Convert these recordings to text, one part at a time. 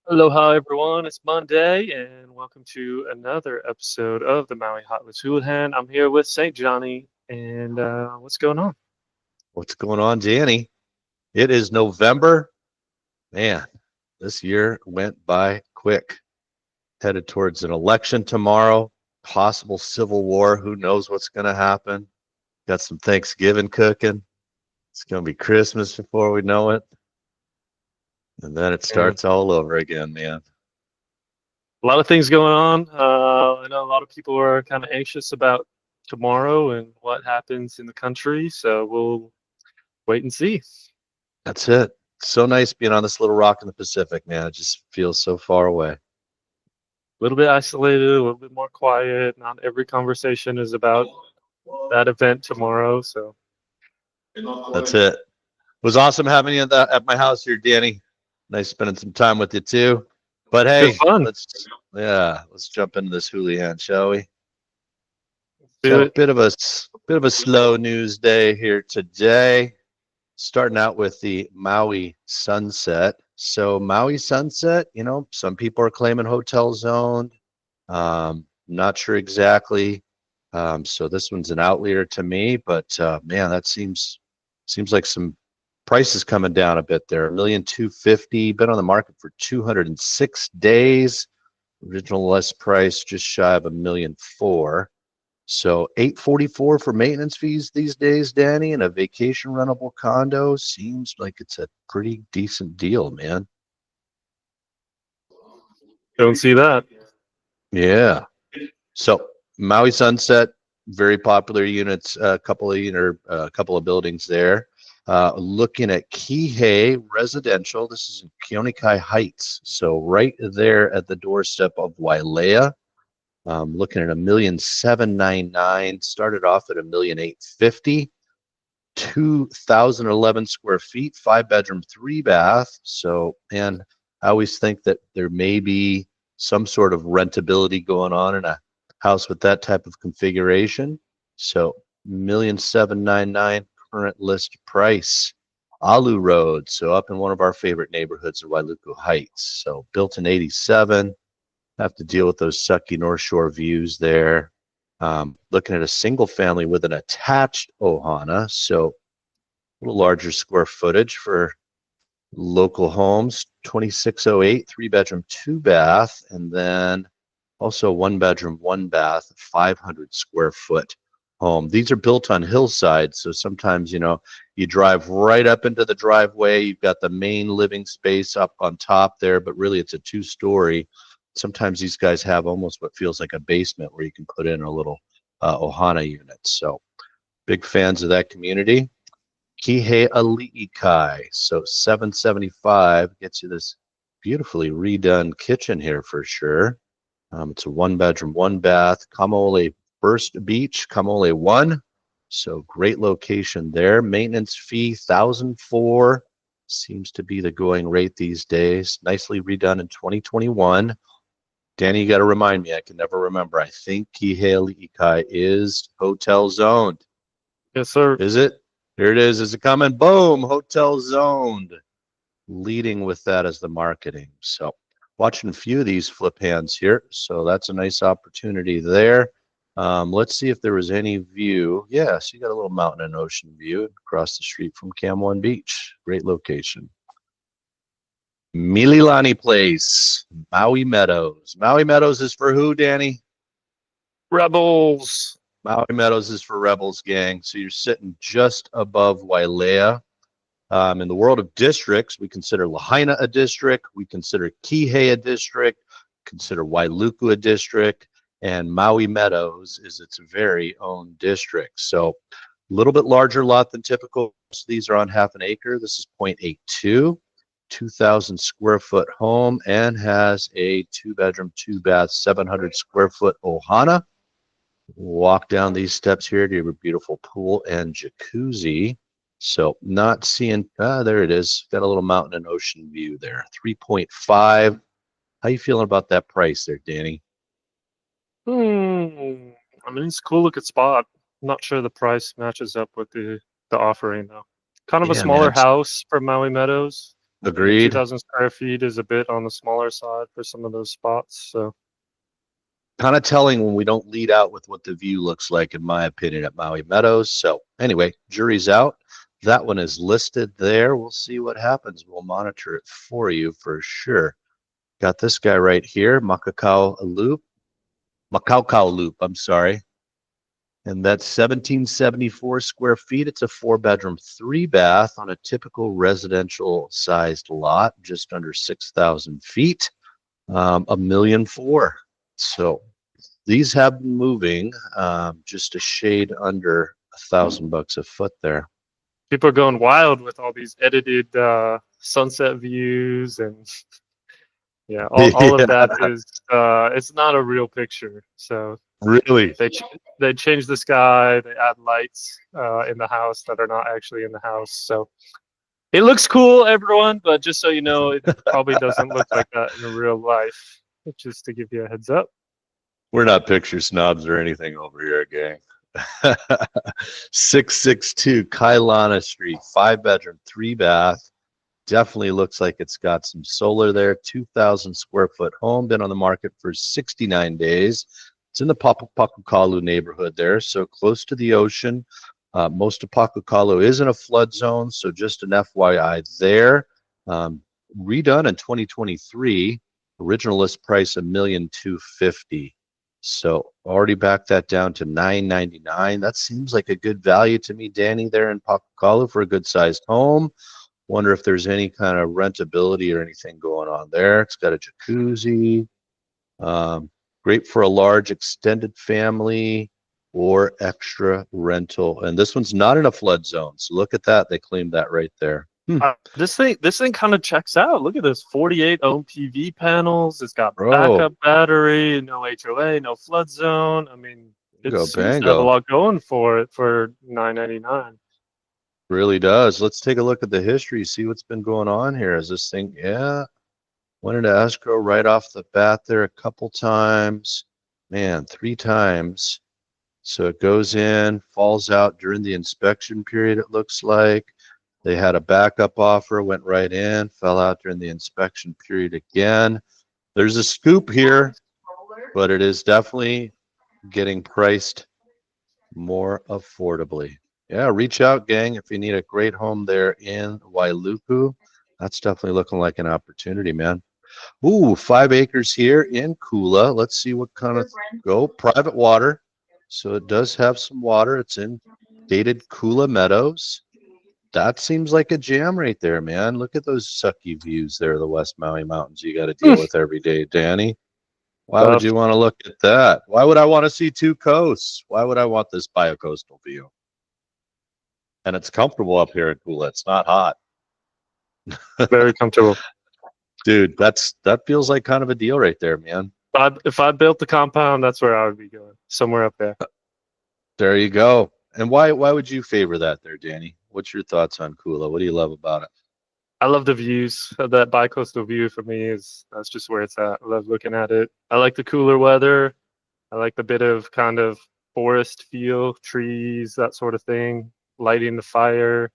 Aloha, everyone. It's Monday, and welcome to another episode of the Maui Hot with Hulahan. I'm here with St. Johnny, and what's going on? What's going on, Danny? It is November. Man, this year went by quick. Headed towards an election tomorrow, possible civil war. Who knows what's going to happen? Got some Thanksgiving cooking. It's going to be Christmas before we know it. And then it And starts all over again, man. a lot of things going on. I know a lot of people are kind of anxious about tomorrow and what happens in the country, so we'll wait and see. That's it. So nice being on this little rock in the Pacific, man. It just feels so far away. A little bit isolated, a little bit more quiet. Not every conversation is about that event tomorrow, so That's it. It was awesome having you at my house here, Danny. Nice spending some time with you too. But it's hey, fun. let's jump into this Houlihan, shall we? Let's do Got a it. bit of a slow news day here today. Starting out with the Maui sunset. So Maui sunset, some people are claiming hotel zoned. Not sure exactly. So this one's an outlier to me, but man, that seems like some prices coming down a bit there. 1,250,000, been on the market for 206 days. Original list price just shy of 1,400,000. So 844 for maintenance fees these days, Danny, and a vacation rentable condo seems like it's a pretty decent deal, man. Don't see that. Yeah. So Maui Sunset, very popular units, a couple of buildings there. Looking at Kihei Residential, this is in Keonikai Heights, so right there at the doorstep of Wailea. Looking at 1,799,000, started off at 1,850,000, 2,011 square feet, 5 bedroom, 3 bath. So, and I always think that there may be some sort of rentability going on in a house with that type of configuration. So, 1,799,000 current list price. Alu Road, so up in one of our favorite neighborhoods of Wailuku Heights. So, built in 87. Have to deal with those sucky North Shore views there. Looking at a single family with an attached ohana, so a little larger square footage for local homes. 2608, 3 bedroom, 2 bath, and then also 1 bedroom, 1 bath, 500 square foot home. These are built on hillsides, so sometimes you drive right up into the driveway. You've got the main living space up on top there, but really it's a 2-story. Sometimes these guys have almost what feels like a basement where you can put in a little ohana unit. So big fans of that community. Kihei Ali'ikai. So 775 gets you this beautifully redone kitchen here for sure. It's a 1 bedroom, 1 bath, Kamole First Beach, Kamole 1. So great location there. Maintenance fee, 1,004. Seems to be the going rate these days. Nicely redone in 2021. Danny, you got to remind me. I can never remember. I think Kihei Ali'ikai is hotel zoned. Yes, sir. Is it? Here it is. Is it coming? Boom. Hotel zoned. Leading with that as the marketing. So watching a few of these flip hands here. So that's a nice opportunity there. Let's see if there was any view. Yes, you got a little mountain and ocean view across the street from Cam One Beach. Great location. Mililani Place, Maui Meadows. Maui Meadows is for who, Danny? Rebels. Maui Meadows is for Rebels, gang. So you're sitting just above Wailea. In the world of districts, we consider Lahaina a district, we consider Kihei a district, consider Wailuku a district, and Maui Meadows is its very own district. So a little bit larger lot than typical. So these are on half an acre. This is 0.82, 2,000 square foot home, and has a 2 bedroom, 2 bath, 700 square foot ohana. Walk down these steps here to your beautiful pool and jacuzzi. So not seeing, there it is. Got a little mountain and ocean view there. 3.5. How you feeling about that price there, Danny? I mean, it's a cool looking spot. I'm not sure the price matches up with the offering though. Kind of a Yeah, smaller man. house for Maui Meadows. Agreed. 2,000 square feet is a bit on the smaller side for some of those spots. So Kind of telling when we don't lead out with what the view looks like, in my opinion, at Maui Meadows. So anyway, jury's out. That one is listed there. We'll see what happens. We'll monitor it for you for sure. Got this guy right here, Makakau Loop, I'm sorry. And that's 1774 square feet. It's a 4-bedroom, 3-bath on a typical residential sized lot, just under 6,000 feet, $1.4 million. So these have been moving, just a shade under $1,000 a foot there. people are going wild with all these edited sunset views and yeah, all of that is it's not a real picture. So Really? they change the sky, they add lights in the house that are not actually in the house. So it looks cool, everyone, but just so you know, it probably doesn't look like that in real life. Just to give you a heads up. We're not picture snobs or anything over here, gang. 662 Kailana Street, 5-bedroom, 3-bath. Definitely looks like it's got some solar there. 2,000 square foot home, been on the market for 69 days. It's in the Papukalu neighborhood there, so close to the ocean. Most of Papukalu is in a flood zone, so just an FYI there. Redone in 2023. Original list price $1,250,000. So already backed that down to $999. That seems like a good value to me, Danny, there in Papukalu for a good sized home. Wonder if there's any kind of rentability or anything going on there. It's got a jacuzzi. Great for a large extended family or extra rental. And this one's not in a flood zone. So look at that. They claimed that right there. This thing kind of checks out. Look at this: 48 ohm PV panels. It's got Bro, backup battery, no HOA, no flood zone. I mean, it go seems to have a bango. lot going for it for $999. Really does. Let's take a look at the history, see what's been going on here. Is this thing, yeah, went into escrow right off the bat there a couple times. Man, 3 times. So it goes in, falls out during the inspection period, it looks like. They had a backup offer, went right in, fell out during the inspection period again. There's a scoop here, but it is definitely getting priced more affordably. Yeah, reach out, gang, if you need a great home there in Wailuku. That's definitely looking like an opportunity, man. Ooh, 5 acres here in Kula. Let's see what kind of private water. So it does have some water. It's in dated Kula Meadows. That seems like a jam right there, man. Look at those sucky views there, the West Maui Mountains you got to deal with every day, Danny. Why would you want to look at that? Why would I want to see 2 coasts? Why would I want this biocoastal view? And it's comfortable up here in Kula. It's not hot. Very comfortable. Dude, that feels like kind of a deal right there, man. If I built the compound, that's where I would be going. Somewhere up there. There you go. And why would you favor that there, Danny? What's your thoughts on Kula? What do you love about it? I love the views. That bicoastal view for me that's just where it's at. I love looking at it. I like the cooler weather. I like the bit of kind of forest feel, trees, that sort of thing, lighting the fire.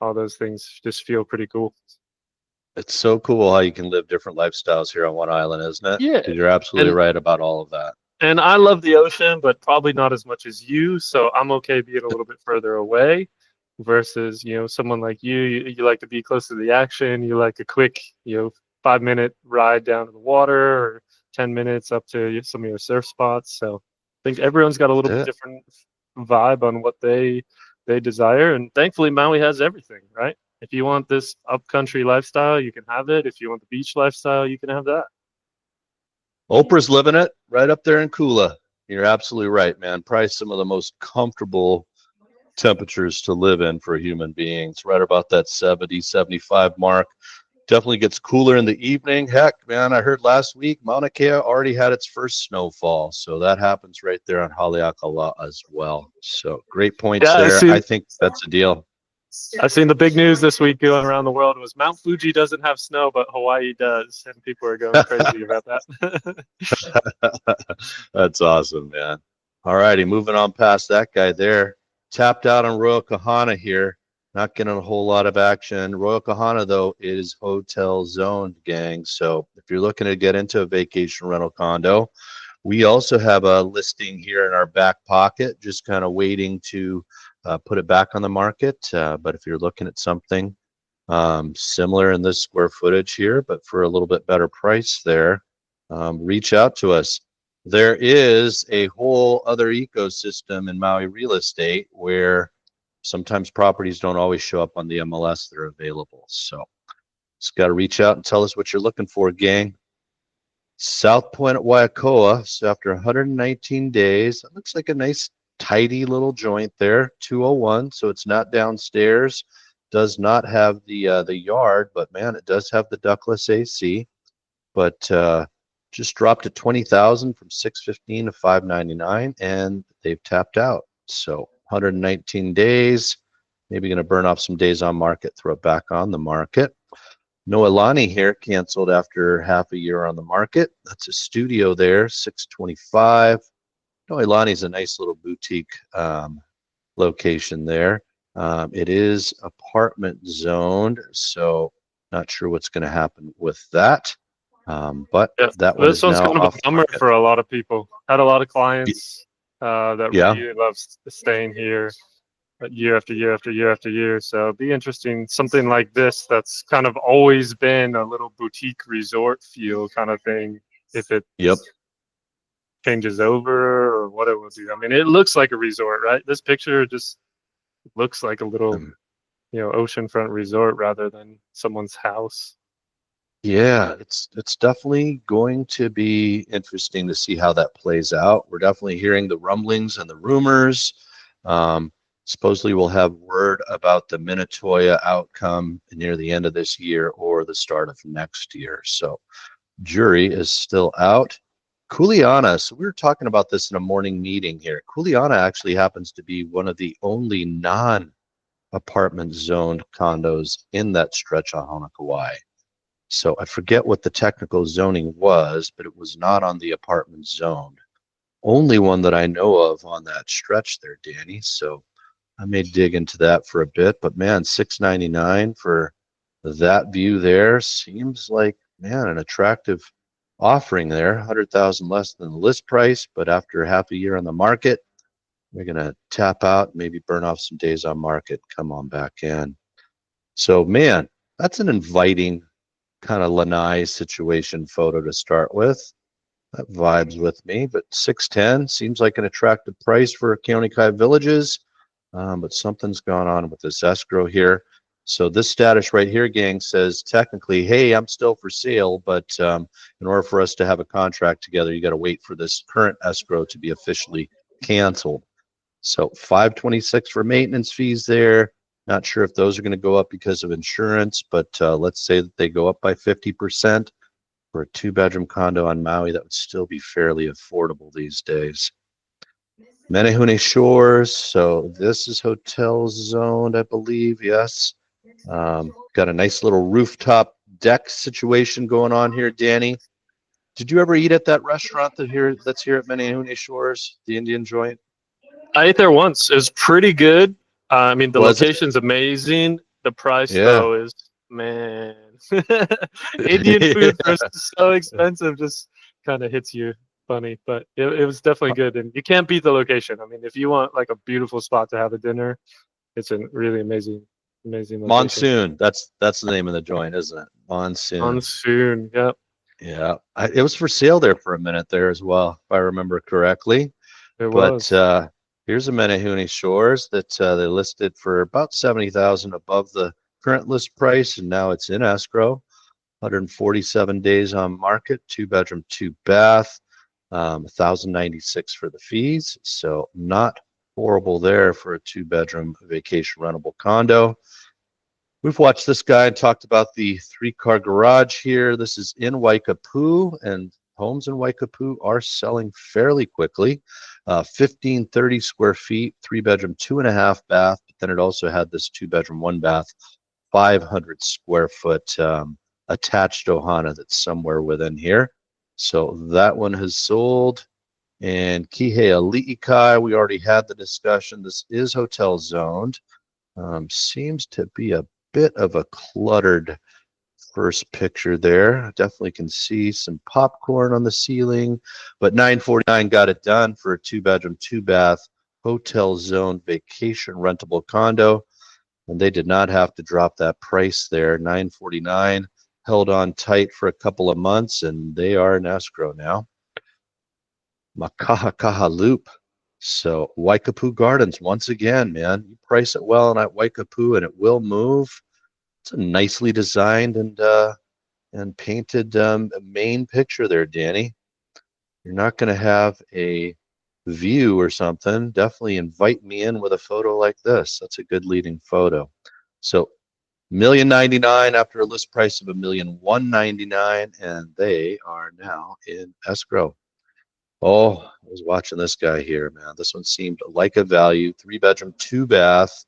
All those things just feel pretty cool. It's so cool how you can live different lifestyles here on one island, isn't it? Yeah. You're absolutely right about all of that. And I love the ocean, but probably not as much as you. So I'm okay being a little bit further away versus, someone like you. You like to be close to the action. You like a quick, 5-minute ride down to the water or 10 minutes up to some of your surf spots. So I think everyone's got a little bit different vibe on what they desire. And thankfully, Maui has everything, right? If you want this upcountry lifestyle, you can have it. If you want the beach lifestyle, you can have that. Oprah's living it right up there in Kula. You're absolutely right, man. Probably some of the most comfortable temperatures to live in for human beings, right about that 70, 75 mark. Definitely gets cooler in the evening. Heck, man, I heard last week Mauna Kea already had its first snowfall. So that happens right there on Haleakala as well. So great points there. I think that's a deal. I've seen the big news this week going around the world was Mount Fuji doesn't have snow, but Hawaii does. And people are going crazy about that. That's awesome, man. All righty, moving on past that guy there. Tapped out on Royal Kahana here. not getting a whole lot of action. Royal Kahana, though, is hotel zoned, gang. So if you're looking to get into a vacation rental condo, we also have a listing here in our back pocket, just kind of waiting to put it back on the market. But if you're looking at something similar in this square footage here, but for a little bit better price there, reach out to us. There is a whole other ecosystem in Maui real estate where sometimes properties don't always show up on the MLS that are available. So just got to reach out and tell us what you're looking for, gang. South Point at Waiakoa. So after 119 days, it looks like a nice tidy little joint there, 201. So it's not downstairs, does not have the yard, but man, it does have the ductless AC. But just dropped to 20,000 from 615 to 599, and they've tapped out. So 119 days, maybe going to burn off some days on market, throw it back on the market. Noelani here canceled after half a year on the market. That's a studio there, 625. Noelani is a nice little boutique location there. It is apartment zoned, so not sure what's going to happen with that. But Yeah, that one this is one's now kind of off a the bummer market. for a lot of people. Had a lot of clients that Yeah. really love staying here year after year after year after year. So it'd be interesting, something like this that's kind of always been a little boutique resort feel kind of thing, if it Yep. changes over or what it will do. I mean, it looks like a resort, right? This picture just looks like a little, oceanfront resort rather than someone's house. Yeah, it's definitely going to be interesting to see how that plays out. We're definitely hearing the rumblings and the rumors. Supposedly we'll have word about the Minatoya outcome near the end of this year or the start of next year. So jury is still out. Kuleana, so we were talking about this in a morning meeting here. Kuleana actually happens to be one of the only non-apartment zoned condos in that stretch on Honokawai. So I forget what the technical zoning was, but it was not on the apartment zone. Only one that I know of on that stretch there, Danny. So I may dig into that for a bit, but man, $699 for that view there seems like, man, an attractive offering there. 100,000 less than the list price, but after half a year on the market, we're gonna tap out, maybe burn off some days on market, come on back in. So man, that's an inviting kind of lanai situation photo to start with. That vibes with me, but 610 seems like an attractive price for County Kai villages. But something's gone on with this escrow here. So this status right here, gang, says technically, hey, I'm still for sale, but in order for us to have a contract together, you got to wait for this current escrow to be officially canceled. So 526 for maintenance fees there. Not sure if those are going to go up because of insurance, but let's say that they go up by 50% for a 2-bedroom condo on Maui. That would still be fairly affordable these days. Menehune Shores. So this is hotel zoned, I believe. Yes. Got a nice little rooftop deck situation going on here, Danny. Did you ever eat at that restaurant that's here at Menehune Shores, the Indian joint? I ate there once. It was pretty good. I mean, the Was it? location's amazing. The price, Yeah. though, is, man. Indian food versus so expensive just kind of hits you funny. But it was definitely good. And you can't beat the location. I mean, if you want like a beautiful spot to have a dinner, it's a really amazing location. Monsoon. That's the name of the joint, isn't it? Monsoon. Monsoon. Yep. Yeah. It was for sale there for a minute there as well, if I remember correctly. It But was. here's a Menehune Shores that they listed for about 70,000 above the current list price, and now it's in escrow. 147 days on market, 2-bedroom, 2-bath, 1,096 for the fees. So not horrible there for a 2-bedroom vacation rentable condo. We've watched this guy and talked about the 3-car garage here. This is in Waikapu, and homes in Waikapu are selling fairly quickly. 1,530 square feet, 3-bedroom, 2.5-bath. But then it also had this 2-bedroom, 1-bath, 500 square foot attached ohana that's somewhere within here. So that one has sold. And Kihei Ali'ikai, we already had the discussion. This is hotel zoned. Seems to be a bit of a cluttered first picture there. Definitely can see some popcorn on the ceiling, but 949 got it done for a 2-bedroom, 2-bath hotel zone vacation rentable condo. And they did not have to drop that price there. 949 held on tight for a couple of months, and they are in escrow now. Makahakaha Loop. So Waikapu Gardens, once again, man, you price it well in that Waikapu and it will move. It's a nicely designed and painted main picture there, Danny. You're not going to have a view or something. Definitely invite me in with a photo like this. That's a good leading photo. So $1,099,000 after a list price of $1,199,000, and they are now in escrow. Oh, I was watching this guy here, man. This one seemed like a value. 3-bedroom, 2-bath,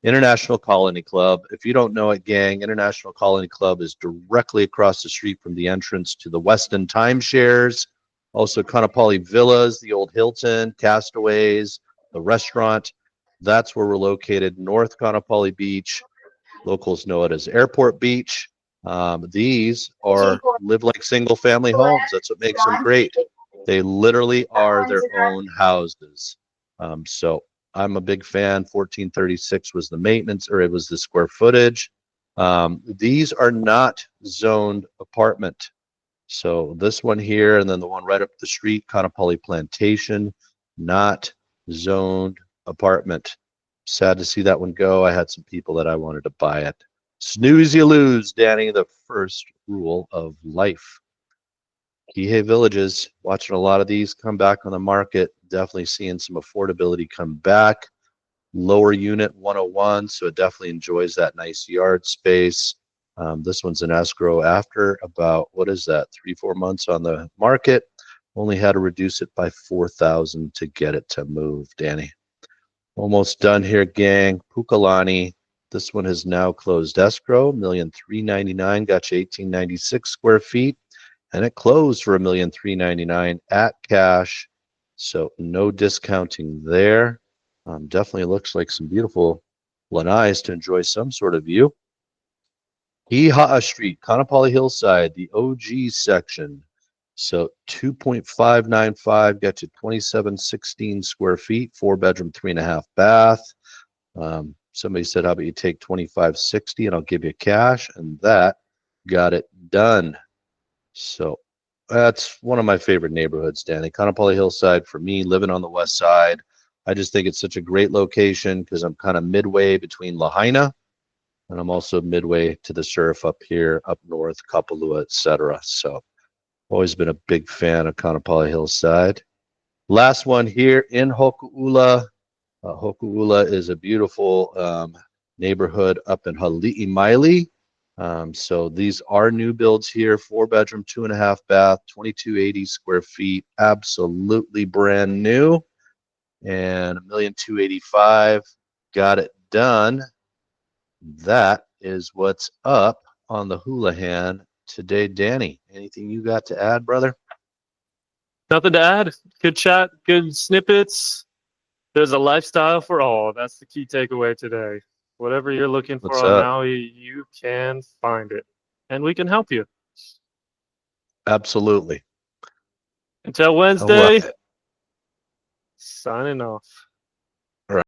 International Colony Club. If you don't know it, gang, International Colony Club is directly across the street from the entrance to the Westin timeshares. Also, Kaanapali Villas, the old Hilton, Castaways, the restaurant. That's where we're located, North Kaanapali Beach. Locals know it as Airport Beach. These are live like single family homes. That's what makes them great. They literally are their own houses. So I'm a big fan. 1436 was the maintenance, or it was the square footage. These are not zoned apartment. So this one here, and then the one right up the street, Kaanapali Plantation, not zoned apartment. Sad to see that one go. I had some people that I wanted to buy it. Snooze, you lose, Danny, the first rule of life. Kihei Villages, watching a lot of these come back on the market. Definitely seeing some affordability come back. Lower unit 101, so it definitely enjoys that nice yard space. This one's in escrow after about, what is that, 3-4 months on the market. Only had to reduce it by $4,000 to get it to move, Danny. Almost done here, gang. Pukalani. This one has now closed escrow. $1,399,000, got you 1,896 square feet. And it closed for $1,399,000 at cash. So no discounting there. Definitely looks like some beautiful lanais to enjoy some sort of view. Iha'a Street, Kaanapali Hillside, the OG section. So 2.595, got to 2716 square feet, 4-bedroom, 3.5-bath. Somebody said, how about you take 2560 and I'll give you cash? And that got it done. So that's one of my favorite neighborhoods, Danny. Kaanapali Hillside, for me, living on the west side. I just think it's such a great location because I'm kind of midway between Lahaina, and I'm also midway to the surf up here, up north, Kapalua, etc. So always been a big fan of Kaanapali Hillside. Last one here in Hoku'ula. Hoku'ula is a beautiful neighborhood up in Hali'imaile. So these are new builds here, 4-bedroom, 2.5-bath, 2280 square feet, absolutely brand new. And $1,285,000 got it done. That is what's up on the Hulahan today. Danny, anything you got to add, brother? Nothing to add. Good chat, good snippets. There's a lifestyle for all. That's the key takeaway today. Whatever you're looking for What's on up? Maui, you can find it. And we can help you. Absolutely. Until I love Wednesday, it. signing off.